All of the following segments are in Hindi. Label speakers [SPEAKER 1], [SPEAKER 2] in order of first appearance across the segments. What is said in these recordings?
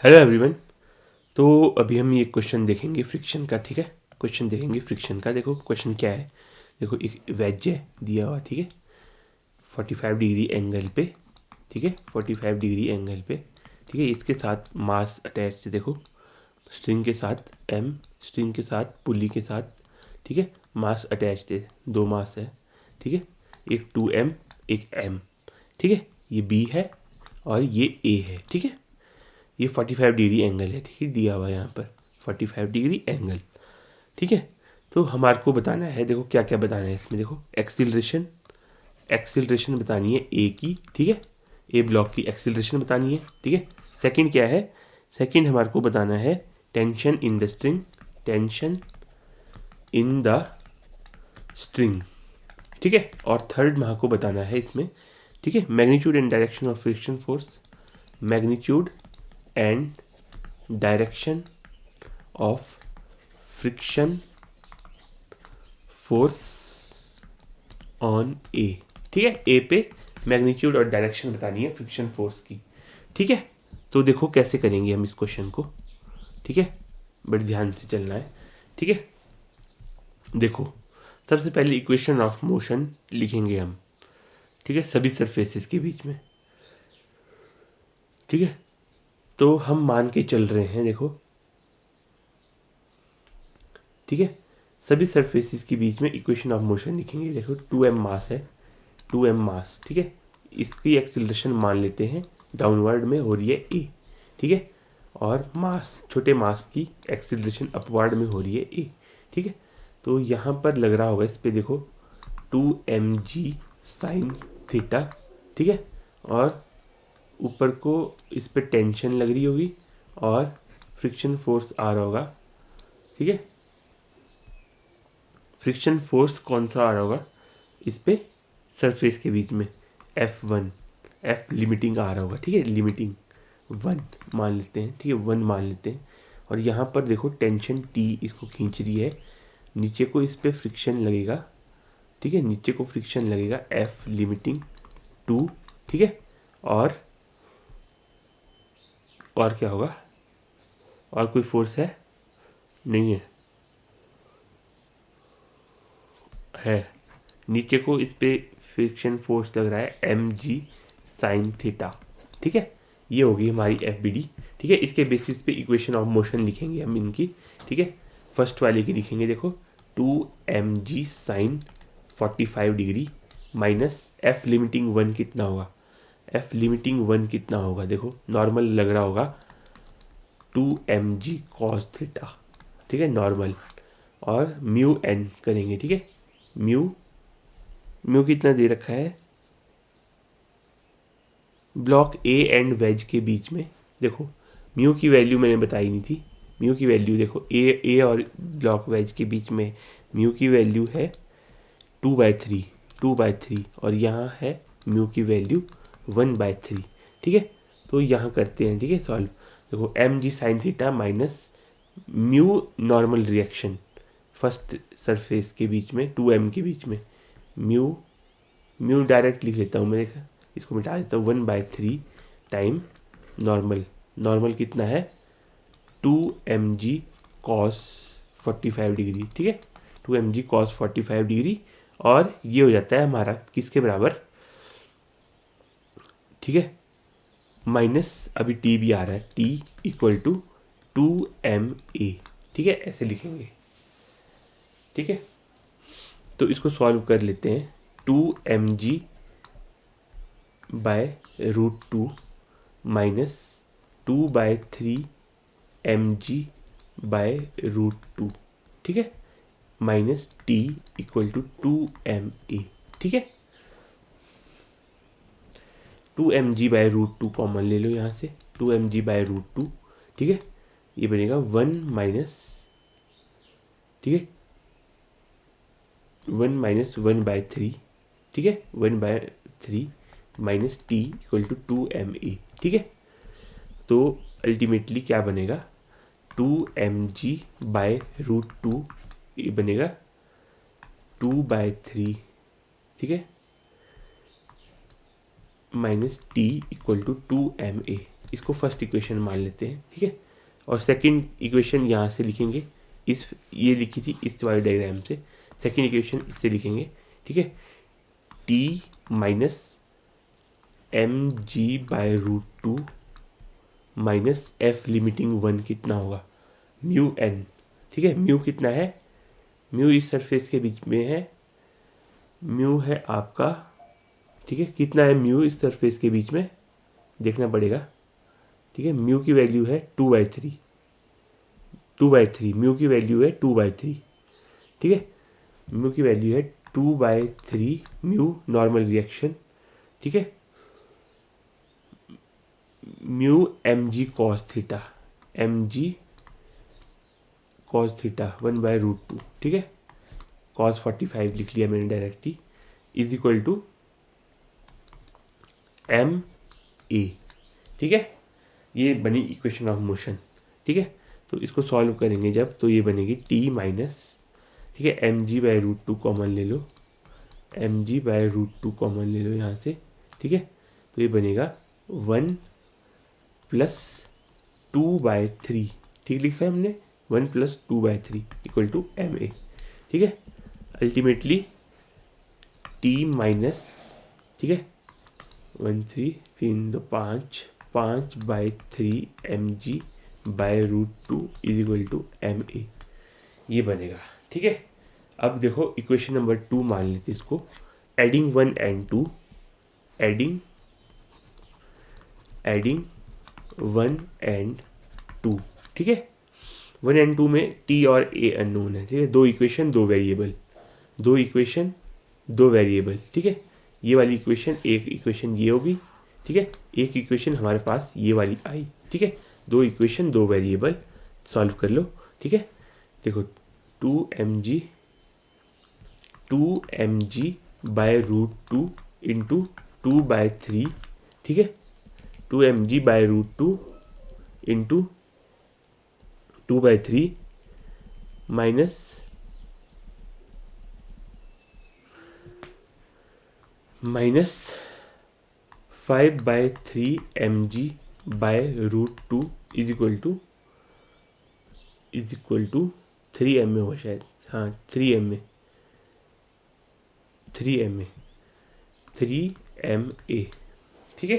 [SPEAKER 1] Hello everyone. तो अभी हम ये क्वेश्चन देखेंगे फ्रिक्शन का। ठीक है, क्वेश्चन देखेंगे फ्रिक्शन का। देखो क्वेश्चन क्या है। देखो एक वेज है दिया हुआ, ठीक है, 45 डिग्री एंगल पे, ठीक है, 45 डिग्री एंगल पे, ठीक है। इसके साथ मास अटैच है, देखो स्ट्रिंग के साथ एम, स्ट्रिंग के साथ पुली के साथ, ठीक है, मास अटैच है, दो मास है, ठीक है, एक 2m एक m, ठीक है। ये b है और ये a है, ठीक है। ये 45 डिग्री एंगल है, ठीक है, दिया हुआ है यहाँ पर 45 डिग्री एंगल, ठीक है। तो हमारे को बताना है, देखो क्या क्या बताना है इसमें। देखो एक्सिलरेशन, एक्सिलरेशन बतानी है ए की, ठीक है, ए ब्लॉक की एक्सिलरेशन बतानी है, ठीक है। सेकंड क्या है, सेकंड हमारे को बताना है tension in the string, tension in the string, ठीक है। और थर्ड हमारे को बताना है इसमें, ठीक है, magnitude and direction of friction force, magnitude and direction of friction force on A, ठीक है। ए पे मैग्नीट्यूड और डायरेक्शन बतानी है फ्रिक्शन फोर्स की, ठीक है। तो देखो कैसे करेंगे हम इस क्वेश्चन को, ठीक है, बड़े ध्यान से चलना है, ठीक है। देखो सबसे पहले इक्वेशन ऑफ मोशन लिखेंगे हम, ठीक है, सभी सरफेसेस के बीच में, ठीक है। तो हम मान के चल रहे हैं, देखो, ठीक है, सभी सरफेसेस के बीच में इक्वेशन ऑफ मोशन लिखेंगे। देखो 2m मास है, 2m मास, ठीक है, इसकी एक्सिलरेशन मान लेते हैं डाउनवर्ड में हो रही है ए, ठीक है, और मास, छोटे मास की एक्सिलरेशन अपवर्ड में हो रही है ए, ठीक है। तो यहाँ पर लग रहा होगा इस पे, देखो 2mg साइन थीटा, ठीक है, और ऊपर को इस पे टेंशन लग रही होगी और फ्रिक्शन फोर्स आ रहा होगा, ठीक है। फ्रिक्शन फोर्स कौन सा आ रहा होगा इस पे, सरफेस के बीच में F1, F लिमिटिंग आ रहा होगा, ठीक है, लिमिटिंग 1 मान लेते हैं, ठीक है, 1 मान लेते हैं। और यहाँ पर देखो टेंशन T इसको खींच रही है, नीचे को इस पे फ्रिक्शन लगेगा, ठीक है, नीचे को फ्रिक्शन लगेगा F लिमिटिंग 2, ठीक है। और क्या होगा, और कोई फोर्स है नहीं है, नीचे को इस पे फ्रिक्शन फोर्स लग रहा है mg साइन थीटा, ठीक है। ये होगी हमारी FBD, ठीक है। इसके बेसिस पे इक्वेशन ऑफ मोशन लिखेंगे हम इनकी, ठीक है। फर्स्ट वाले की लिखेंगे, देखो 2mg sine 45 degree minus F limiting 1 कितना होगा, F लिमिटिंग 1 कितना होगा, देखो नॉर्मल लग रहा होगा 2mg कॉस थीटा, ठीक है, नॉर्मल, और म्यू एन करेंगे, ठीक है। म्यू म्यू कितना दे रखा है ब्लॉक ए एंड वेज के बीच में, देखो म्यू की वैल्यू मैंने बताई नहीं थी, म्यू की वैल्यू देखो ए और ब्लॉक वेज के बीच में म्यू की वैल्यू है 2/3, 2/3, और यहाँ है म्यू की वैल्यू 1/3, ठीक है। तो यहाँ करते हैं, ठीक है, सॉल्व। देखो mg sine theta minus mu normal reaction first surface के बीच में 2m के बीच में, म्यू म्यू डायरेक्ट लिख लेता हूँ मैं, देखा इसको मिटा देता हूँ, 1/3 टाइम नॉर्मल, नॉर्मल कितना है 2mg कॉस 45 डिग्री, ठीक है, 2mg कॉस 45 डिग्री, और ये हो जाता है हमारा किसके बराबर, ठीक है, माइनस अभी टी भी आ रहा है, टी इक्वल टू 2ma, ठीक है, ऐसे लिखेंगे, ठीक है। तो इसको सॉल्व कर लेते हैं, 2mg by √2 minus 2/3mg bye √2, ठीक है, minus T equal to 2ma, ठीक है। 2mg बाय √2 कॉमन ले लो यहाँ से, 2mg बाय √2, ठीक है, ये बनेगा 1 माइनस, ठीक है, 1/3, ठीक है, 1/3 minus T equal to 2ma, ठीक है। तो अल्टीमेटली क्या बनेगा 2mg बाय √2, ये बनेगा 2/3, ठीक है, minus T equal to 2ma, इसको फर्स्ट इक्वेशन मान लेते हैं, ठीक है। और सेकंड इक्वेशन यहाँ से लिखेंगे, इस ये लिखी थी इस वाले डायग्राम से, सेकंड इक्वेशन इससे लिखेंगे, ठीक है। T minus M G by √2 minus F limiting 1 कितना होगा, म्यू एन, ठीक है। म्यू कितना है, म्यू इस सरफेस के बीच में है, म्यू है आपका, ठीक है। कितना है म्यू इस सरफेस के बीच में देखना पड़ेगा, ठीक है। म्यू की वैल्यू है 2/3, 2/3 म्यू की वैल्यू है 2/3, ठीक है। म्यू की वैल्यू है 2/3 म्यू नॉर्मल रिएक्शन, ठीक है। Mu M G cos theta, M G cos theta 1/√2, ठीक है। कॉस 45 लिख लिया मैंने directly, is equal to M A, ठीक है। ये बनी इक्वेशन ऑफ मोशन, ठीक है। तो इसको सॉल्व करेंगे जब, तो ये बनेगी टी माइनस, ठीक है, एम जी बाय √2 कॉमन ले लो, एम जी बाय √2 कॉमन ले लो यहाँ से, ठीक है। तो ये बनेगा 1 + 2/3, ठीक लिखा है हमने, 1 + 2/3 इक्वल टू एम ए, ठीक है। अल्टीमेटली टी माइनस, ठीक है, 1 3 3 2 5 5/3 M G by √2 is equal to M A, ये बनेगा, ठीक है। अब देखो इक्वेशन नंबर 2 मान लेते इसको, एडिंग 1 and 2, एडिंग 1 and 2, ठीक है। 1 and 2 में टी और ए अननोन है, ठीक है। दो इक्वेशन दो वेरिएबल, दो इक्वेशन दो वेरिएबल, ठीक है। ये वाली इक्वेशन, एक इक्वेशन ये होगी, ठीक है। एक इक्वेशन हमारे पास ये वाली आई, ठीक है। दो इक्वेशन दो वेरिएबल, सॉल्व कर लो, ठीक है। देखो 2mg बाय √2 इंटू 2/3, ठीक है। 2mg by √2 into 2/3 minus 5/3 mg by √2 is equal to 3 ma होगा शायद, हाँ 3 ma, 3 ma, ठीक है।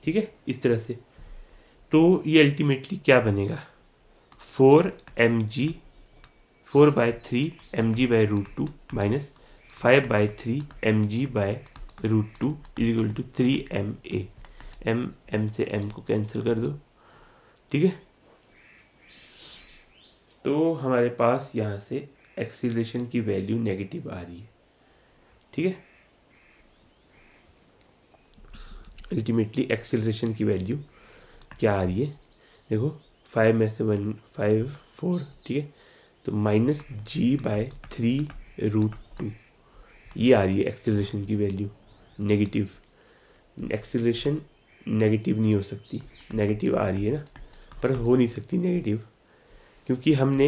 [SPEAKER 1] ठीक है, इस तरह से। तो ये अल्टीमेटली क्या बनेगा, 4/3 mg by √2 minus 5/3 mg by √2 is equal to 3 ma, m से m को कैंसिल कर दो, ठीक है। तो हमारे पास यहाँ से एक्सीलरेशन की वैल्यू नेगेटिव आ रही है, ठीक है। अल्टीमेटली एक्सीलरेशन की वैल्यू क्या आ रही है, देखो 5 में से 1 5 4, ठीक है। तो -g/3 √2 ये आ रही है एक्सीलरेशन की वैल्यू नेगेटिव। एक्सीलरेशन नेगेटिव नहीं हो सकती, नेगेटिव आ रही है ना, पर हो नहीं सकती नेगेटिव, क्योंकि हमने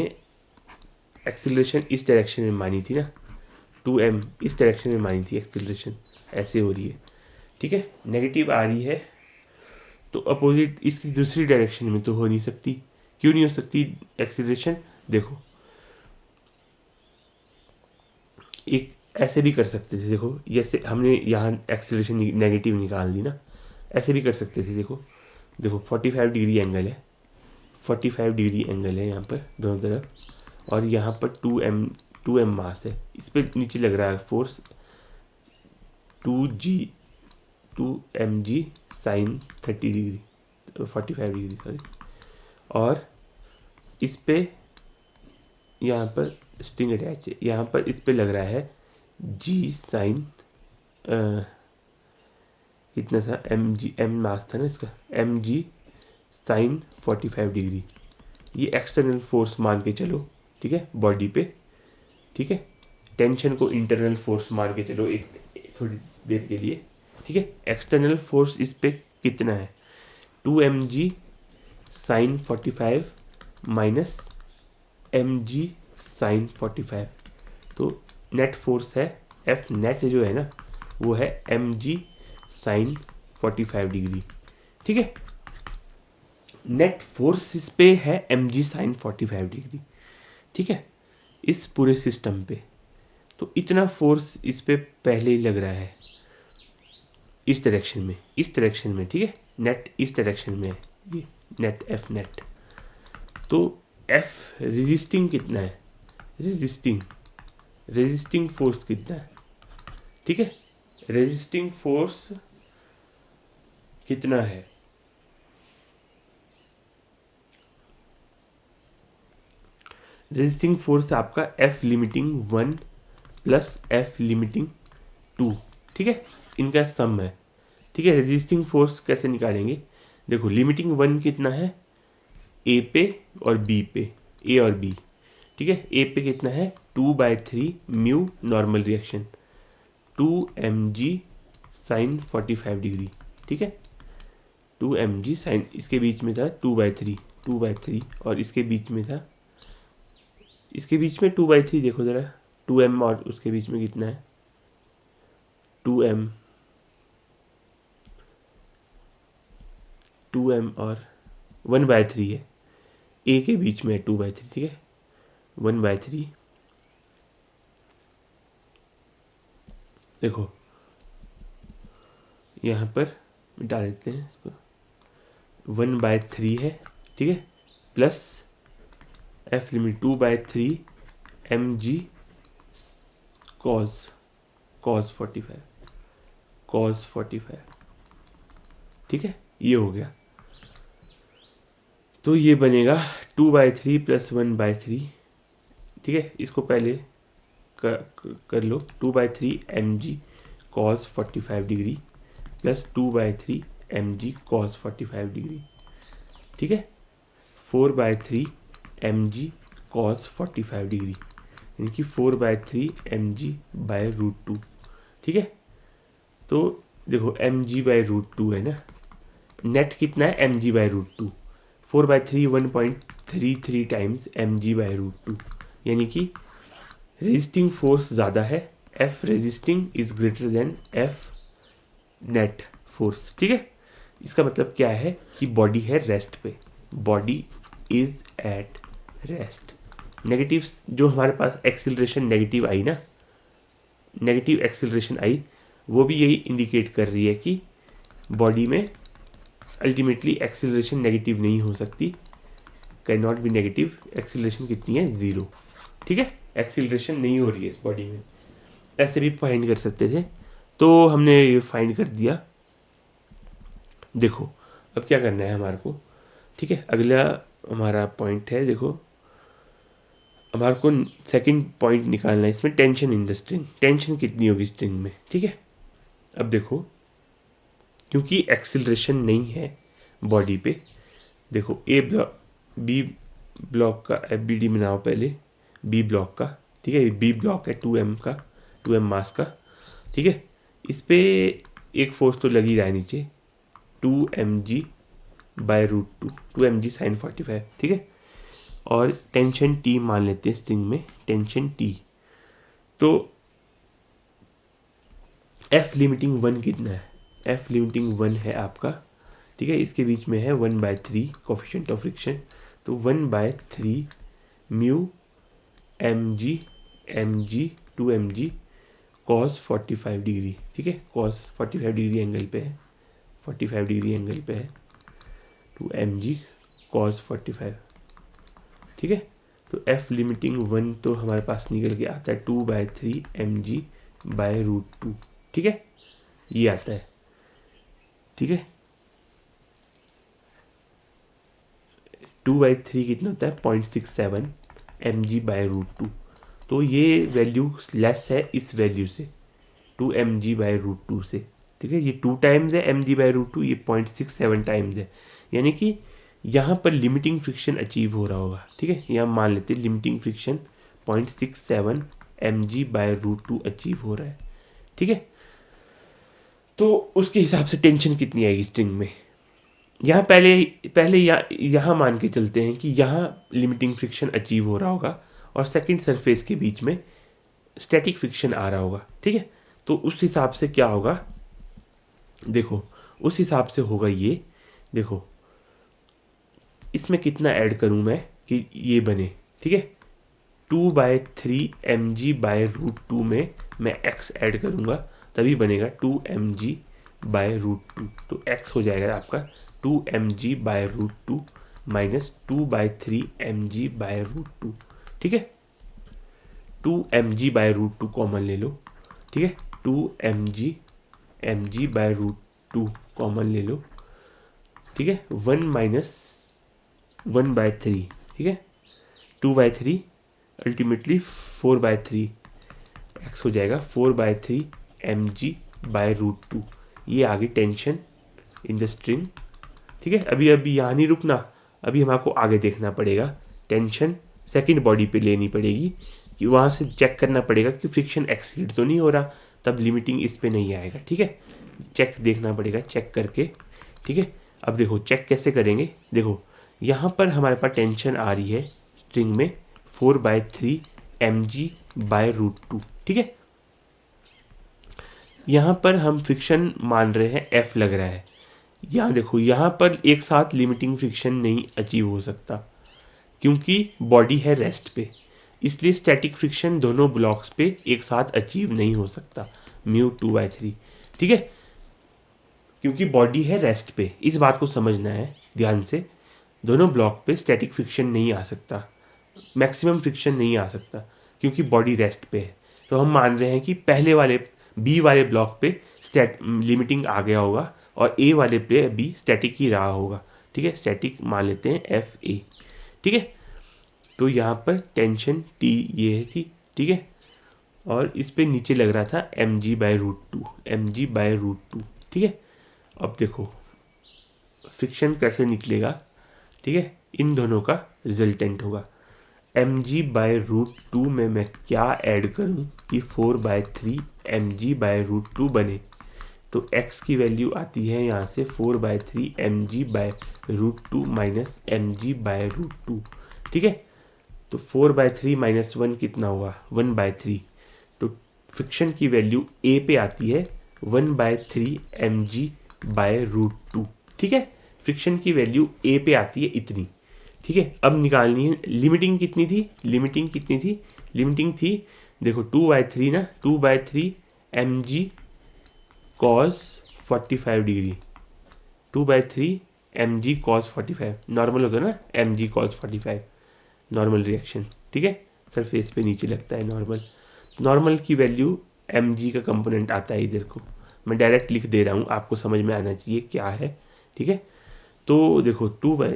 [SPEAKER 1] एक्सीलरेशन इस डायरेक्शन में मानी थी ना, 2m इस डायरेक्शन में मानी थी एक्सीलरेशन, ऐसे हो रही है, ठीक है। नेगेटिव आ रही है तो अपोजिट इसकी दूसरी डायरेक्शन में तो हो नहीं सकती। क्यों नहीं हो सकती एक्सीलरेशन, देखो एक ऐसे भी कर सकते थे, देखो जैसे हमने यहाँ एक्सीलरेशन नेगेटिव निकाल दी ना, ऐसे भी कर सकते थे। देखो 45 डिग्री एंगल है, 45 डिग्री एंगल है यहाँ पर दोनों तरफ, और यहाँ पर 2m मास है, इस पर नीचे लग रहा है force 2mg sine 30 degree 45 degree sorry, और इस पे यहाँ पर स्ट्रिंग अटैच है, यहाँ पर इस पे लग रहा है g साइन कितना था, m मास था ना इसका, mg साइन 45 डिग्री। ये एक्सटर्नल फोर्स मान के चलो, ठीक है, बॉडी पे, ठीक है। टेंशन को इंटरनल फोर्स मान के चलो एक थोड़ी देर के लिए, ठीक है। एक्सटर्नल फोर्स इस पे कितना है, 2mg sine 45 minus mg sine 45, तो नेट फोर्स है, एफ नेट जो है ना वो है mg साइन 45 डिग्री, ठीक है। नेट फोर्स इस पे है mg साइन 45 डिग्री, ठीक है, इस पूरे सिस्टम पे। तो इतना फोर्स इस पे पहले ही लग रहा है इस डायरेक्शन में, ठीक है। नेट इस डायरेक्शन में है, ये नेट एफ नेट। तो एफ रेजिस्टिंग कितना है, रेजिस्टिंग फोर्स कितना है, ठीक है। रेजिस्टिंग फोर्स कितना है, रेजिस्टिंग फोर्स आपका F limiting 1 plus F limiting 2, ठीक है, इनका सम है, ठीक है। रेजिस्टिंग फोर्स कैसे निकालेंगे, देखो लिमिटिंग 1 कितना है ए पे और बी पे, ए और बी, ठीक है। ए पे कितना है 2/3 mu normal reaction 2 mg sine 45 degree, ठीक है। 2 mg साइन, इसके बीच में था 2/3 और इसके बीच में था, इसके बीच में 2/3 देखो ज़रा, 2m और उसके बीच में कितना है 2m और 1/3 है, a के बीच में है 2/3, ठीक है, 1/3। देखो यहाँ पर मिटा देते हैं इसको, 1/3 है, ठीक है, plus F limit 2/3 mg cos 45, ठीक है, ये हो गया। तो ये बनेगा 2/3 प्लस 1/3, ठीक है। इसको पहले कर लो, 2/3 mg cos 45 degree plus 2/3 mg cos 45 degree, ठीक है, 4/3 mg cos 45 डिग्री, यानी कि 4/3 mg बाय रूट 2, ठीक है। तो देखो mg बाय रूट 2 है ना, नेट कितना है mg by root 2, 4/3 1.33 times mg by root 2, यानी कि रेजिस्टिंग फोर्स ज़्यादा है, F resisting is greater than F net force, ठीक है। इसका मतलब क्या है कि बॉडी है रेस्ट पे, body is at rest. Negative जो हमारे पास एक्सिलरेशन नेगेटिव आई ना, नेगेटिव एक्सिलरेशन आई, वो भी यही इंडिकेट कर रही है कि बॉडी में अल्टीमेटली एक्सिलरेशन नेगेटिव नहीं हो सकती, can not be negative. Acceleration कितनी है 0, ठीक है, एक्सिलरेशन नहीं हो रही है इस बॉडी में। ऐसे भी फाइंड कर सकते थे, तो हमने ये फाइंड कर दिया। देखो अब क्या करना है हमारे को, ठीक है, अगला हमारा पॉइंट है, देखो हमारे को सेकंड पॉइंट निकालना है इसमें, tension in the string, tension कितनी होगी स्ट्रिंग में, ठीक है। अब देखो क्योंकि एक्सिलरेशन नहीं है बॉडी पे, देखो ए ब्लॉक बी ब्लॉक का FBD बनाओ पहले, बी ब्लॉक का, ठीक है, बी ब्लॉक है 2m का, 2m मास का, ठीक है। इस पे एक फोर्स तो लग ही रहा है नीचे 2 mg by root 2 mg sine 45, ठीक है। और टेंशन T मान लेते हैं स्ट्रिंग में, टेंशन T। तो F लिमिटिंग 1 कितना है, F लिमिटिंग 1 है आपका, ठीक है, इसके बीच में है 1/3 कोफिशिएंट ऑफ फ्रिक्शन, तो 1/3 mu mg 2 mg cos 45 degree, ठीक है, cos 45 डिग्री एंगल पे है, 45 डिग्री एंगल पे है, 2 mg cos 45, ठीक है। तो F लिमिटिंग 1 तो हमारे पास निकल के आता है 2/3 mg बाय रूट 2, ठीक है, ये आता है, ठीक है। 2/3 कितना होता है 0.67 mg बाय रूट 2, तो ये वैल्यू लेस है इस वैल्यू से 2 mg बाय रूट 2 से, ठीक है। ये 2 टाइम्स है mg बाय रूट 2, ये 0.67 टाइम्स है, यानी कि यहाँ पर लिमिटिंग फ्रिक्शन अचीव हो रहा होगा, ठीक है। यहाँ मान लेते हैं limiting friction 0.67 mg by root 2 achieve हो रहा है, ठीक है। तो उसके हिसाब से टेंशन कितनी आएगी स्ट्रिंग में, यहाँ पहले यहाँ मान के चलते हैं कि यहाँ लिमिटिंग फ्रिक्शन अचीव हो रहा होगा और सेकंड सरफेस के बीच में स्टैटिक फ्रिक्शन आ रहा होगा, ठीक है। तो उस हिसाब से क्या होगा, देखो उस हिसाब से होगा ये, देखो इसमें कितना ऐड करूं मैं कि ये बने, ठीक है। 2/3 mg/√2 में मैं x ऐड करूंगा तभी बनेगा 2 mg/√2। तो x हो जाएगा आपका 2 mg/√2 माइनस 2/3 mg/√2, ठीक है। 2 mg/√2 कॉमन ले लो, ठीक है। 2 mg/√2 कॉमन ले लो, ठीक है। 1 माइनस 1/3, ठीक है। 2/3 अल्टीमेटली 4/3, x हो जाएगा 4/3 mg/√2। ये आ गई टेंशन इन द स्ट्रिंग, ठीक है। अभी यहाँ नहीं रुकना, अभी हमको आगे देखना पड़ेगा। टेंशन सेकंड बॉडी पे लेनी पड़ेगी कि वहाँ से चेक करना पड़ेगा कि फ्रिक्शन एक्सीड तो नहीं हो रहा, तब लिमिटिंग इस पे नहीं आएगा, ठीक है। चेक देखना पड़ेगा, चेक करके, ठीक है। अब देखो चेक कैसे करेंगे, देखो यहाँ पर हमारे पास टेंशन आ रही है स्ट्रिंग में 4/3 mg/√2, ठीक है। यहाँ पर हम फ्रिक्शन मान रहे हैं F लग रहा है। यहाँ देखो यहाँ पर एक साथ लिमिटिंग फ्रिक्शन नहीं अचीव हो सकता क्योंकि बॉडी है रेस्ट पे, इसलिए स्टैटिक फ्रिक्शन दोनों ब्लॉक्स पे एक साथ अचीव नहीं हो सकता μ2/3, ठीक है। क्योंकि बॉडी है रेस्ट पे, इस बात को समझना है ध्यान से। दोनों ब्लॉक पे स्टैटिक फ्रिक्शन नहीं आ सकता, मैक्सिमम फ्रिक्शन नहीं आ सकता क्योंकि बॉडी रेस्ट पे है। तो हम मान रहे हैं कि पहले वाले बी वाले ब्लॉक पे लिमिटिंग आ गया होगा और ए वाले पे बी स्टैटिक ही रहा होगा, ठीक है। स्टैटिक मान लेते हैं FA, ठीक है। तो यहाँ पर टेंशन T ये थी, ठीक है। और इस पे नीचे लग रहा था mg/√2, ठीक है। अब देखो फ्रिक्शन कैसे निकलेगा, ठीक है। इन दोनों का रिजल्टेंट होगा mg/√2 में मैं क्या ऐड करूं कि 4/3 mg/√2 बने। तो x की वैल्यू आती है यहाँ से 4/3 mg/√2 माइनस mg/√2, ठीक है। तो 4/3 माइनस 1 कितना हुआ 1/3। तो फ्रिक्शन की वैल्यू a पे आती है 1/3 mg/√2, ठीक है। फ्रिक्शन की वैल्यू a पे आती है इतनी, ठीक है। अब निकालनी है लिमिटिंग कितनी थी, लिमिटिंग थी देखो 2/3 ना, 2/3 mg cos 45 degree, 2/3 mg cos 45 normal होता है ना, mg cos 45 नॉर्मल रिएक्शन, ठीक है। सरफेस पे नीचे लगता है नॉर्मल की वैल्यू mg का कंपोनेंट आता है इधर को, मैं डायरेक्ट लिख दे रहा हूँ, आपको समझ में आना चाहिए क्या है, ठीक है। तो देखो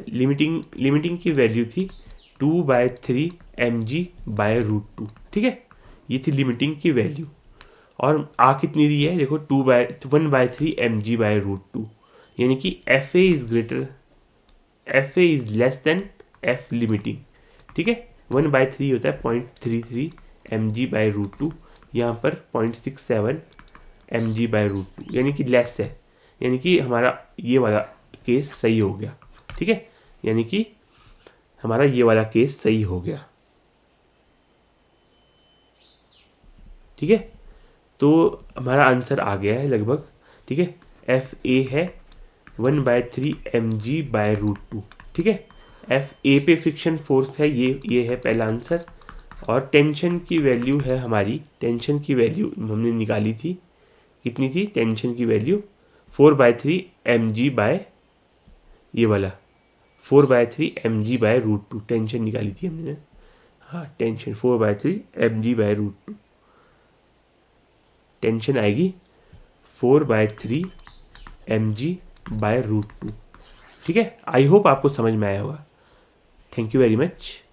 [SPEAKER 1] लिमिटिंग की वैल्यू थी 2/3 mg/√2, ठीक है। ये थी लिमिटिंग की वैल्यू और आ कितनी दी है देखो 1/3 mg/√2, यानी कि FA is less than F limiting, ठीक है। 1/3 होता है 0.33 mg/√2, यहाँ पर 0.67 mg/√2 यानी कि लेस है, यानी कि हमारा ये वाला केस सही हो गया, ठीक है। यानी कि हमारा ये वाला केस सही हो गया, ठीक है। तो हमारा आंसर आ गया है लगभग, ठीक है। FA है 1/3 mg/√2, ठीक है। FA पे फ्रिक्शन फोर्स है, ये है पहला आंसर। और टेंशन की वैल्यू है हमारी, टेंशन की वैल्यू हमने निकाली थी, कितनी थी टेंशन की वैल्यू 4/3 mg बाय ये वाला 4/3 mg/√2 टेंशन निकाली थी हमने, हाँ टेंशन 4/3 mg/√2, टेंशन आएगी 4/3 mg/√2, ठीक है। आई होप आपको समझ में आया होगा। Thank you very much.